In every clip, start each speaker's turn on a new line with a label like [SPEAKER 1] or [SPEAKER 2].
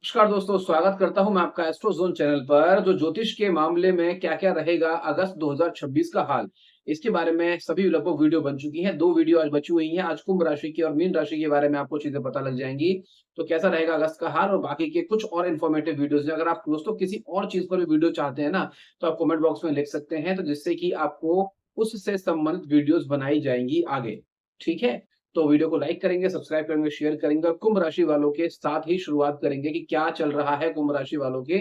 [SPEAKER 1] नमस्कार दोस्तों, स्वागत करता हूं मैं आपका एस्ट्रोजोन चैनल पर। जो ज्योतिष के मामले में क्या-क्या रहेगा अगस्त 2026 का हाल, इसके बारे में सभी लगभग वीडियो बन चुकी हैं। 2 वीडियो आज बची हुई हैं। आज कुंभ राशि की और मीन राशि के बारे में आपको चीजें पता लग जाएंगी। तो कैसा रहेगा अगस्त का हाल और बाकी के कुछ और इन्फॉर्मेटिव वीडियोज हैं। अगर आप दोस्तों किसी और चीज पर भी वीडियो चाहते हैं ना, तो आप कमेंट बॉक्स में लिख सकते हैं, तो जिससे कि आपको उससे संबंधित वीडियोज बनाई जाएंगी आगे। ठीक है? तो वीडियो को लाइक करेंगे, सब्सक्राइब करेंगे, शेयर करेंगे और कुंभ राशि वालों के साथ ही शुरुआत करेंगे कि क्या चल रहा है कुंभ राशि वालों के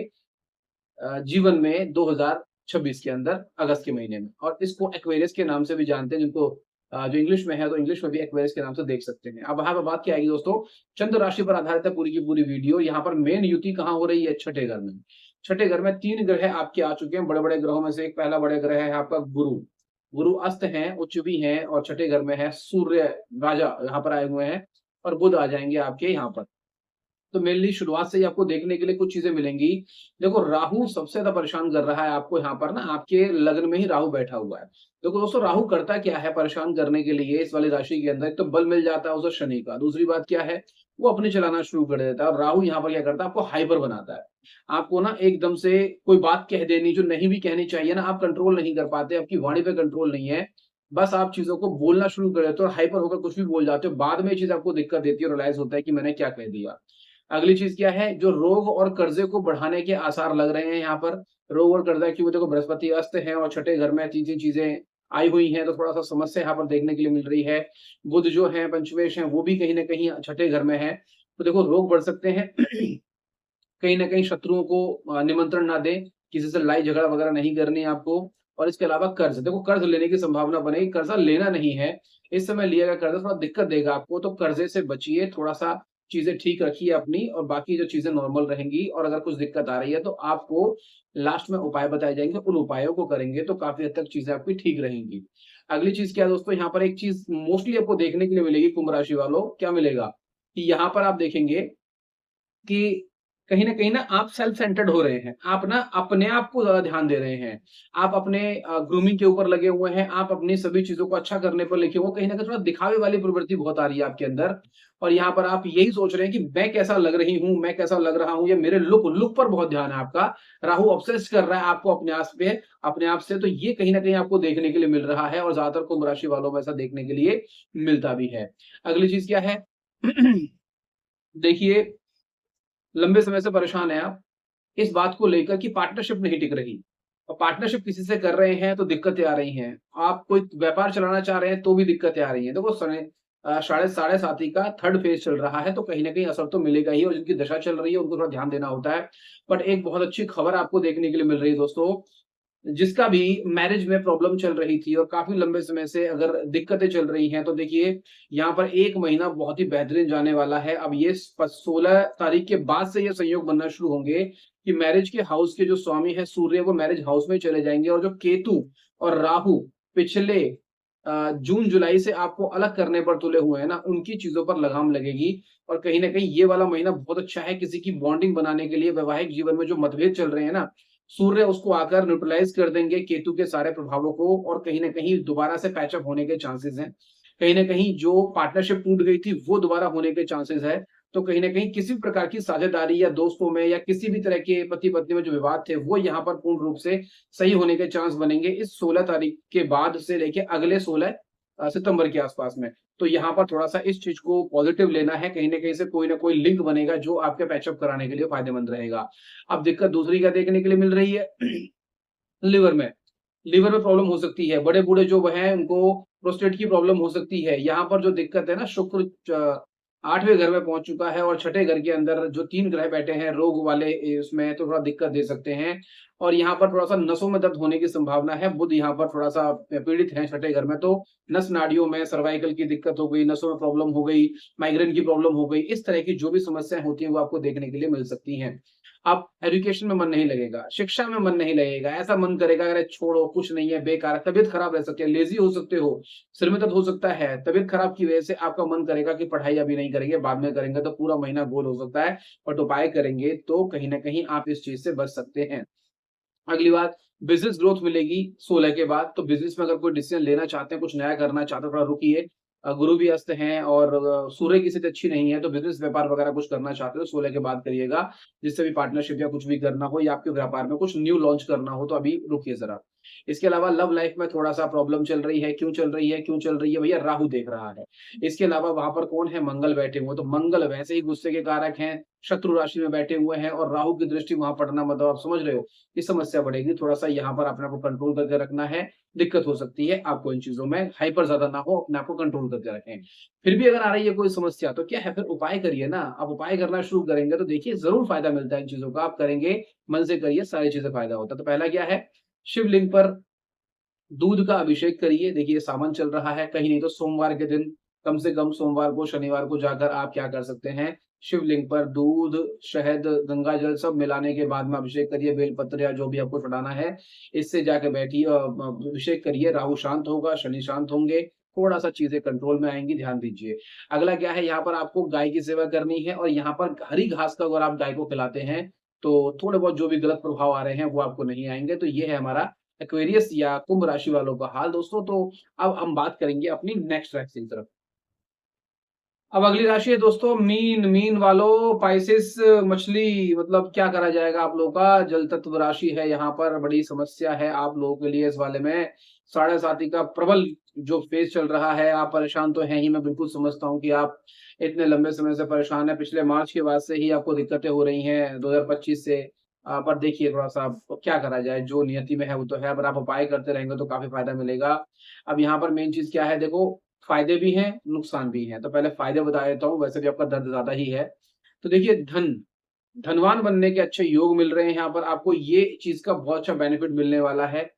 [SPEAKER 1] जीवन में 2026 के अंदर अगस्त के महीने में। और इसको एक्वेरियस के नाम से भी जानते हैं, जिनको जो इंग्लिश में है तो इंग्लिश में भी एक्वेरियस के नाम से देख सकते हैं। अब यहाँ पे बात क्या आएगी दोस्तों, चंद्र राशि पर आधारित है पूरी की पूरी वीडियो। यहाँ पर मेन युति कहाँ हो रही है? छठे घर में। छठे घर में 3 ग्रह आपके आ चुके हैं। बड़े-बड़े ग्रहों में से एक पहला बड़े ग्रह है आपका गुरु। गुरु अस्त हैं, उच्च भी हैं और छठे घर में है सूर्य राजा यहाँ पर आए हुए हैं और बुध आ जाएँगे आपके यहाँ पर। तो मेनली शुरुआत से ही आपको देखने के लिए कुछ चीजें मिलेंगी। देखो, राहु सबसे ज्यादा परेशान कर रहा है आपको यहाँ पर ना, आपके लग्न में ही राहु बैठा हुआ है। देखो दोस्तों, राहु करता क्या है परेशान करने के लिए इस वाली राशि के अंदर? एक तो बल मिल जाता है उसे शनि का। दूसरी बात क्या है, वो अपने चलाना शुरू कर देता है। और राहु यहाँ पर क्या करता है, आपको हाइपर बनाता है। आपको ना एकदम से कोई बात कह देनी जो नहीं भी कहनी चाहिए ना, आप कंट्रोल नहीं कर पाते, आपकी वाणी पे कंट्रोल नहीं है। बस आप चीजों को बोलना शुरू कर देते हो और हाइपर होकर कुछ भी बोल जाते हो। बाद में ये चीज आपको दिक्कत देती है और रियलाइज होता है कि मैंने क्या कह दिया। अगली चीज क्या है, जो रोग और कर्जे को बढ़ाने के आसार लग रहे हैं यहाँ पर। रोग और कर्जा क्यों? देखो, बृहस्पति अस्त है और छठे घर में तीन तीन चीजें आई हुई हैं, तो थोड़ा सा समस्या यहाँ पर देखने के लिए मिल रही है। बुध जो है पंचमेश है, वो भी कहीं ना कहीं छठे घर में है। तो देखो, रोग बढ़ सकते हैं। कहीं ना कहीं शत्रुओं को निमंत्रण ना दें, किसी से लड़ाई झगड़ा वगैरह नहीं करनी है आपको। और इसके अलावा कर्ज, देखो कर्ज लेने की संभावना बनेगी। कर्जा लेना नहीं है, इस समय लिया गया कर्जा थोड़ा दिक्कत देगा आपको, तो कर्जे से बचिए। थोड़ा सा चीजें ठीक रखिए अपनी, और बाकी जो चीजें नॉर्मल रहेंगी। और अगर कुछ दिक्कत आ रही है तो आपको लास्ट में उपाय बताए जाएंगे, उन उपायों को करेंगे तो काफी हद तक चीजें आपकी ठीक रहेंगी। अगली चीज क्या है दोस्तों, यहाँ पर एक चीज मोस्टली आपको देखने के लिए मिलेगी कुंभ राशि वालों। क्या मिलेगा कि यहाँ पर आप देखेंगे कि कहीं न कहीं ना आप सेल्फ सेंटर्ड हो रहे हैं। आप ना अपने आप को ज़्यादा ध्यान दे रहे हैं। आप अपने ग्रूमिंग के ऊपर लगे हुए हैं, आप अपनी सभी चीज़ों को अच्छा करने पर लिखे हुए हैं। कहीं न कहीं थोड़ा दिखावे वाली प्रवृत्ति बहुत आ रही है आपके अंदर। और यहाँ पर आप यही सोच रहे हैं कि मैं कैसा लग रही हूँ, मैं कैसा लग रहा हूँ, या मेरे लुक पर बहुत ध्यान है आपका। राहु ऑब्सेस्ड कर रहा है आपको अपने आप से, तो ये कहीं न कहीं आपको देखने के लिए मिल रहा है और ज़्यादातर कुंभ राशि वालों में ऐसा देखने के लिए मिलता भी है। अगली चीज़ क्या है? देखिए, लंबे समय से परेशान हैं आप इस बात को लेकर कि पार्टनरशिप नहीं टिक रही, और पार्टनरशिप किसी से कर रहे हैं तो दिक्कतें आ रही हैं। आप कोई व्यापार चलाना चाह रहे हैं तो भी दिक्कतें आ रही हैं। देखो, साढ़े साढ़े साथी का थर्ड फेज चल रहा है, तो कहीं न कहीं असर तो मिलेगा ही, और जिनकी दशा चल रही है उनको थोड़ा ध्यान देना होता है। बट एक बहुत अच्छी खबर आपको देखने के लिए मिल रही है दोस्तों, जिसका भी मैरिज में प्रॉब्लम चल रही थी और काफ़ी लंबे समय से अगर दिक्कतें चल रही हैं, तो देखिए यहाँ पर 1 महीना बहुत ही बेहतरीन जाने वाला है। अब ये 16 तारीख के बाद से ये संयोग बनना शुरू होंगे कि मैरिज के हाउस के जो स्वामी हैं सूर्य, वो मैरिज हाउस में चले जाएँगे, और जो केतु और राहु पिछले जून-जुलाई से आपको अलग करने पर तुले हुए हैं ना, उनकी चीज़ों पर लगाम लगेगी। और कहीं न कहीं ये वाला महीना बहुत अच्छा है किसी की बॉन्डिंग बनाने के लिए। वैवाहिक जीवन में जो मतभेद चल रहे हैं ना, सूर्य उसको आकर न्यूट्रलाइज़ कर देंगे केतु के सारे प्रभावों को, और कहीं न कहीं दोबारा से पैच अप होने के चांसेज़ हैं। कहीं न कहीं जो पार्टनरशिप टूट गई थी, वो दोबारा होने के चांसेज़ है। तो कहीं न कहीं किसी भी प्रकार की साझेदारी या दोस्तों में या किसी भी तरह के पति-पत्नी में जो विवाद थे, वो यहाँ पर पूर्ण रूप से सही होने के चांस बनेंगे इस 16 तारीख के बाद से लेके अगले 16 सितंबर के आसपास में। तो यहाँ पर थोड़ा-सा इस चीज़ को पॉज़िटिव लेना है, कहीं न कहीं से कोई न कोई लिंक बनेगा जो आपके पैचअप कराने के लिए फ़ायदेमंद रहेगा। अब दिक्कत दूसरी क्या देखने के लिए मिल रही है? लिवर में। लिवर में प्रॉब्लम हो सकती है। बड़े-बूढ़े जो वो हैं उनको प्रोस्टेट की प्रॉब्लम हो सकती है। यहाँ पर जो दिक्कत है ना, शुक्र 8वें घर में पहुँच चुका है और छठे घर के अंदर जो 3 ग्रह बैठे हैं रोग वाले, उसमें तो थोड़ा दिक्कत दे सकते हैं। और यहाँ पर थोड़ा-सा नसों में दर्द होने की संभावना है। बुध यहाँ पर थोड़ा-सा पीड़ित हैं छठे घर में, तो नस नाड़ियों में सर्वाइकल की दिक्कत हो गई, नसों में प्रॉब्लम हो गई, माइग्रेन की प्रॉब्लम हो गई। इस तरह की जो भी समस्याएँ होती हैं वो आपको देखने के लिए मिल सकती हैं। आप एजुकेशन में मन नहीं लगेगा, शिक्षा में मन नहीं लगेगा, ऐसा मन करेगा अरे छोड़ो कुछ नहीं है, बेकार है, तबीयत खराब रह सकती है, लेज़ी हो सकते हो, सिर में दर्द हो सकता है, तबीयत खराब की वजह से आपका मन करेगा कि पढ़ाई अभी नहीं करेंगे, बाद में करेंगे, तो पूरा महीना गोल हो सकता है। बट उपाय करेंगे तो कहीं न कहीं आप इस चीज़ से बच सकते हैं। अगली बात, बिज़नेस ग्रोथ मिलेगी 16 के बाद, तो बिज़नेस में अगर कोई डिसीज़न लेना चाहते हैं, कुछ नया करना चाहते हैं, थोड़ा रुकिए। गुरु भी अस्त हैं और सूर्य की स्थिति अच्छी नहीं है, तो बिज़नेस व्यापार वगैरह कुछ करना चाहते हो, 16 के बाद करिएगा। जिससे भी पार्टनरशिप या कुछ भी करना हो या आपके व्यापार में कुछ न्यू लॉन्च करना हो, तो अभी रुकिए ज़रा। इसके अलावा लव लाइफ में थोड़ा-सा प्रॉब्लम चल रही है, क्यों चल रही है? क्यों चल रही है? भैया राहु देख रहा है। इसके अलावा वहाँ पर कौन है? मंगल बैठे हुए हैं, तो मंगल वैसे ही गुस्से के कारक हैं, शत्रु राशि में बैठे हुए हैं और राहु की दृष्टि वहाँ पड़ना मतलब आप समझ रहे हो, कि समस्या बढ़ेगी। थोड़ा-सा यहाँ पर अपने आप को कंट्रोल करके रखना है, दिक्कत हो सकती है आपको इन चीज़ों में, हाइपर ज़्यादा ना हो, अपने आप को कंट्रोल करके रखें। फिर भी अगर आ रही है कोई समस्या, तो क्या है फिर उपाय करिए ना। आप उपाय करना शुरू करेंगे तो देखिए ज़रूर फ़ायदा मिलता है इन चीज़ों का, आप करेंगे, मन से करिए, सारी चीज़ें फ़ायदा होता है। तो पहला क्या है? शिवलिंग पर दूध का अभिषेक करिए। देखिए सावन चल रहा है, कहीं नहीं तो सोमवार के दिन कम से कम सोमवार को, शनिवार को जाकर आप क्या कर सकते हैं, शिवलिंग पर दूध, शहद, गंगा जल सब मिलाने के बाद में अभिषेक करिए, बेलपत्र या जो भी आपको चढ़ाना है, इससे जाके बैठिए अभिषेक करिए, राहु शांत होगा, शनि शांत होंगे, थोड़ा-सा चीज़ें कंट्रोल में आएँगी, ध्यान दीजिए। अगला क्या है, यहाँ पर आपको गाय की सेवा करनी है और यहाँ पर हरी घास का अगर आप गाय को खिलाते हैं, तो थोड़े बहुत जो भी गलत प्रभाव आ रहे हैं, वो आपको नहीं आएँगे। तो ये है हमारा एक्वेरियस या कुंभ राशि वालों का हाल दोस्तों। तो अब हम बात करेंगे अपनी नेक्स्ट राशि की तरफ। अब अगली राशि है दोस्तों मीन। मीन वालों, पाइसेस मछली, मतलब क्या करा जाएगा आप लोगों का? जल तत्व राशि है, यहाँ पर बड़ी समस्या है आप लोगों के लिए इस वाले में। साढ़े साती का प्रबल जो फेज़ चल रहा है, आप परेशान तो हैं ही, मैं बिल्कुल समझता हूँ कि आप इतने लंबे समय से परेशान हैं। पिछले मार्च के बाद से ही आपको दिक्कतें हो रही हैं, 2025 से। पर देखिए थोड़ा-सा अब क्या करा जाए, जो नियति में है वो तो है, अगर आप उपाय करते रहेंगे तो काफ़ी फ़ायदा मिलेगा। अब यहाँ पर मेन चीज़ क्या है, देखो फ़ायदे भी हैं, नुकसान भी हैं। तो पहले फ़ायदे बता देता हूँ, वैसे भी आपका दर्द ज़्यादा ही है। तो देखिए धनवान बनने के अच्छे योग मिल रहे हैं यहाँ पर आपको, ये चीज़ का बहुत अच्छा बेनिफिट मिलने वाला है।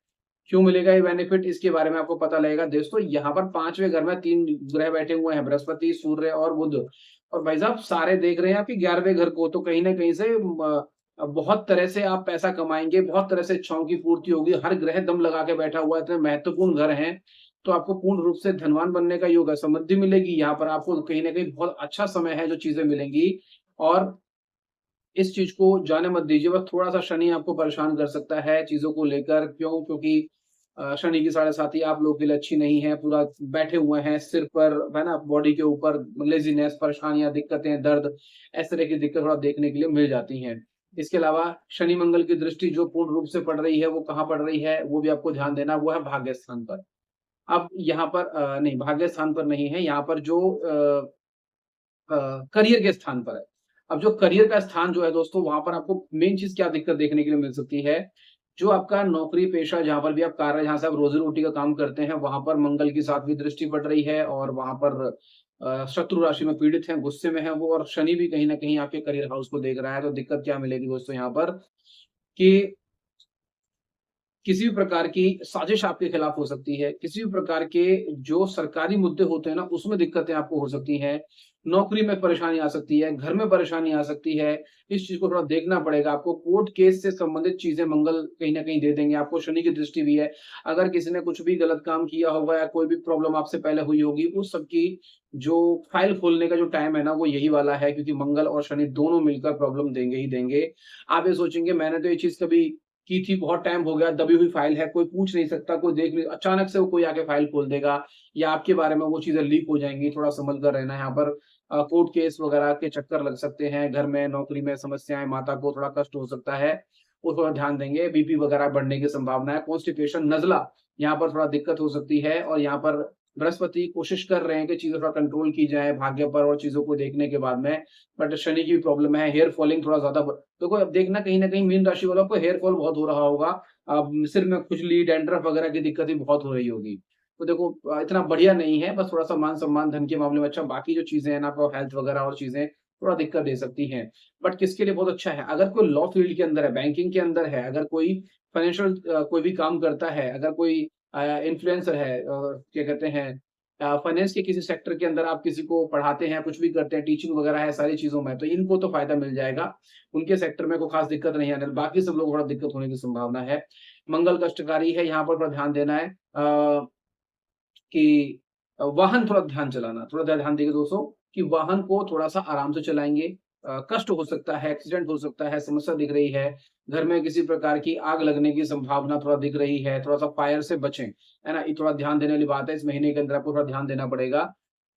[SPEAKER 1] क्यों मिलेगा ये बेनिफिट, इसके बारे में आपको पता लगेगा। दोस्तों यहाँ पर 5वें घर में 3 ग्रह बैठे हुए हैं, बृहस्पति, सूर्य और बुध। और भाई साहब सारे देख रहे हैं आपके 11वें घर को, तो कहीं न कहीं से बहुत तरह से आप पैसा कमाएँगे, बहुत तरह से इच्छाओं की पूर्ति होगी। हर ग्रह दम लगा के बैठा हुआ है, इतने महत्वपूर्ण घर हैं, तो आपको पूर्ण रूप से धनवान बनने का योग है। समृद्धि मिलेगी यहाँ पर आपको, कहीं न कहीं बहुत अच्छा समय है जो चीज़ें मिलेंगी। और इस चीज़ को जाने मत दीजिए, बस थोड़ा-सा शनि आपको परेशान कर सकता है चीज़ों को लेकर। क्यों? क्योंकि शनि की साढ़े साती आप लोगों के लिए अच्छी नहीं है, पूरा बैठे हुए हैं सिर पर, है ना? बॉडी के ऊपर लेज़ीनेस, परेशानियाँ, दिक्कतें, दर्द, इस तरह की दिक्कत थोड़ा देखने के लिए मिल जाती हैं। इसके अलावा शनि-मंगल की दृष्टि जो पूर्ण रूप से पड़ रही है, वो कहाँ पड़ रही है, वो भी आपको ध्यान देना, वो है भाग्य स्थान पर। अब यहाँ पर नहीं, भाग्य स्थान पर नहीं है, यहाँ पर जो करियर के स्थान पर है। अब जो करियर का स्थान जो है दोस्तों, वहाँ पर आपको मेन चीज़ क्या दिक्कत देखने के लिए मिल सकती है, जो आपका नौकरी पेशा जहाँ पर भी आप कार्य, जहाँ से आप रोज़ी-रोटी का काम करते हैं, वहाँ पर मंगल की 7वीं दृष्टि पड़ रही है और वहाँ पर शत्रु राशि में पीड़ित हैं, गुस्से में हैं वो, और शनि भी कहीं न कहीं आपके करियर हाउस को देख रहा है। तो दिक्कत क्या मिलेगी दोस्तों यहाँ पर, कि किसी भी प्रकार की साजिश आपके खिलाफ हो सकती है, किसी भी प्रकार के जो सरकारी मुद्दे होते हैं ना, उसमें दिक्कतें आपको हो सकती हैं, नौकरी में परेशानी आ सकती है, घर में परेशानी आ सकती है। इस चीज़ को थोड़ा देखना पड़ेगा आपको, कोर्ट केस से संबंधित चीज़ें मंगल कहीं न कहीं दे देंगे आपको, शनि की दृष्टि भी है। अगर किसी ने कुछ भी गलत काम किया होगा या कोई भी प्रॉब्लम आपसे पहले हुई होगी, उस सब की जो फाइल खोलने का जो टाइम है ना, वो यही वाला है, क्योंकि मंगल और शनि दोनों मिलकर प्रॉब्लम देंगे ही देंगे। आप ये सोचेंगे मैंने तो ये चीज़ कभी की थी, बहुत टाइम हो गया, दबी हुई फाइल है, कोई पूछ नहीं सकता, कोई देख नहीं, अचानक से वो कोई आके फाइल खोल देगा या आपके बारे में वो चीज़ें लीक हो जाएँगी, थोड़ा संभल कर रहना है यहाँ पर। कोर्ट केस वगैरह के चक्कर लग सकते हैं, घर में, नौकरी में समस्याएँ, माता को थोड़ा कष्ट हो सकता है, वो थोड़ा ध्यान देंगे। बीपी वगैरह बढ़ने की संभावना है, कॉन्स्टिपेशन, नज़ला, यहाँ पर थोड़ा दिक्कत हो सकती है। और यहाँ पर बृहस्पति कोशिश कर रहे हैं कि चीज़ें थोड़ा कंट्रोल की जाए भाग्य पर और चीज़ों को देखने के बाद में, बट शनि की भी प्रॉब्लम है, हेयर फॉलिंग थोड़ा ज़्यादा देखो अब देखना, कहीं न कहीं मीन राशि वालों को हेयर फॉल बहुत हो रहा होगा। सिर में खुजली, डैंड्रफ वगैरह की दिक्कतें बहुत हो रही होगी। तो देखो इतना बढ़िया नहीं है, बस थोड़ा-सा मान-सम्मान, धन के मामले में अच्छा, बाकी जो चीज़ें हैं ना, आपको हेल्थ वगैरह और चीज़ें थोड़ा दिक्कत दे सकती हैं। बट किसके लिए बहुत अच्छा है, अगर कोई लॉ फील्ड के अंदर है, बैंकिंग के अंदर है, अगर कोई फाइनेंशियल कोई भी काम करता है, अगर कोई इन्फ्लुएंसर है, क्या कहते हैं, फाइनेंस के किसी सेक्टर के अंदर आप किसी को पढ़ाते हैं, कुछ भी करते हैं, टीचिंग वगैरह है, सारी चीज़ों में, तो इनको तो फ़ायदा मिल जाएगा। उनके सेक्टर में कोई ख़ास दिक्कत नहीं आने, बाकी सब लोग थोड़ा दिक्कत होने की संभावना है। मंगल कष्टकारी है, यहाँ पर थोड़ा ध्यान देना है कि वाहन थोड़ा ध्यान चलाना, थोड़ा ध्यान देंगे दोस्तों कि वाहन को थोड़ा-सा आराम से चलाएँगे। कष्ट हो सकता है, एक्सीडेंट हो सकता है, समस्या दिख रही है, घर में किसी प्रकार की आग लगने की संभावना थोड़ा दिख रही है, थोड़ा-सा फायर से बचें, है ना? ये थोड़ा ध्यान देने वाली बात है, इस महीने के अंदर आपको थोड़ा ध्यान देना पड़ेगा।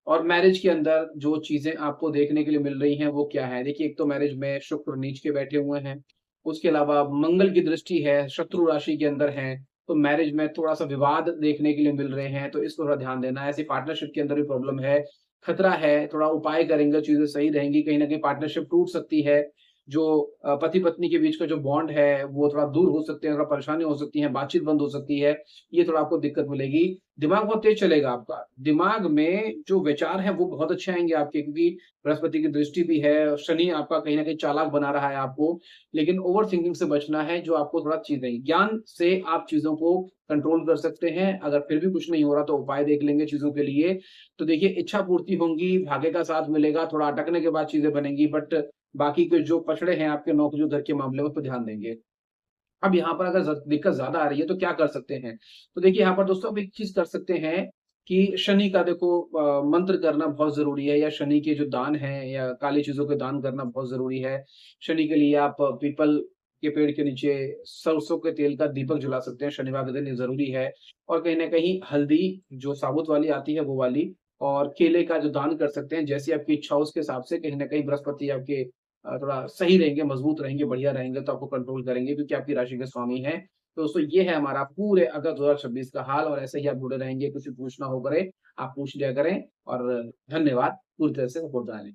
[SPEAKER 1] और मैरिज के अंदर जो चीज़ें आपको देखने के लिए मिल रही हैं वो क्या है? देखिए एक तो मैरिज में शुक्र नीच के बैठे हुए हैं, उसके अलावा मंगल की दृष्टि है, शत्रु राशि के अंदर हैं, तो मैरिज में थोड़ा-सा विवाद देखने के लिए मिल रहे हैं, तो इसको थोड़ा ध्यान देना है। ऐसे पार्टनरशिप के अंदर भी प्रॉब्लम है, खतरा है, थोड़ा उपाय करेंगे चीज़ें सही रहेंगी, कहीं न कहीं पार्टनरशिप टूट सकती है। जो पति-पत्नी के बीच का जो बॉन्ड है, वो थोड़ा दूर हो सकते हैं, थोड़ा परेशानी हो सकती है, बातचीत बंद हो सकती है, ये थोड़ा आपको दिक्कत मिलेगी। दिमाग बहुत तेज़ चलेगा आपका, दिमाग में जो विचार हैं वो बहुत अच्छे आएँगे आपके क्योंकि बृहस्पति की दृष्टि भी है, शनि आपका कहीं न कहीं चालाक बना रहा है आपको, लेकिन ओवर थिंकिंग से बचना है जो आपको थोड़ा चीज़ें ज्ञान से आप चीज़ों को कंट्रोल कर सकते हैं, अगर फिर भी कुछ नहीं हो रहा तो उपाय देख लेंगे चीज़ों के लिए। तो देखिए इच्छा पूर्ति होंगी, भाग्य का साथ मिलेगा, थोड़ा अटकने के बाद चीज़ें बनेंगी बट बाकी के जो पछड़े हैं आपके नौकरी-घर के मामले में, उस पे ध्यान देंगे। अब यहाँ पर अगर दिक्कत ज़्यादा आ रही है तो क्या कर सकते हैं? तो देखिए यहाँ पर दोस्तों आप एक चीज़ कर सकते हैं कि शनि का देखो मंत्र करना बहुत ज़रूरी है या शनि के जो दान हैं या काली चीज़ों के दान करना बहुत ज़रूरी है। शनि के लिए आप पीपल के पेड़ के नीचे सरसों के तेल का दीपक जला सकते हैं, शनिवार के दिन ये ज़रूरी है। और कहीं न कहीं हल्दी जो साबुत वाली आती है वो वाली और केले का जो दान कर सकते हैं, जैसी आपकी इच्छा हो उसके हिसाब से कहीं न कहीं बृहस्पति आपके थोड़ा सही रहेंगे, मज़बूत रहेंगे, बढ़िया रहेंगे तो आपको कंट्रोल करेंगे क्योंकि आपकी राशि के स्वामी हैं। तो दोस्तों ये है हमारा पूरे अगस्त 2026 का हाल और ऐसे ही आप जुड़े रहेंगे, कुछ भी पूछना हो करे, आप पूछ लिया करें और धन्यवाद पूरी तरह से सपोर्ट देने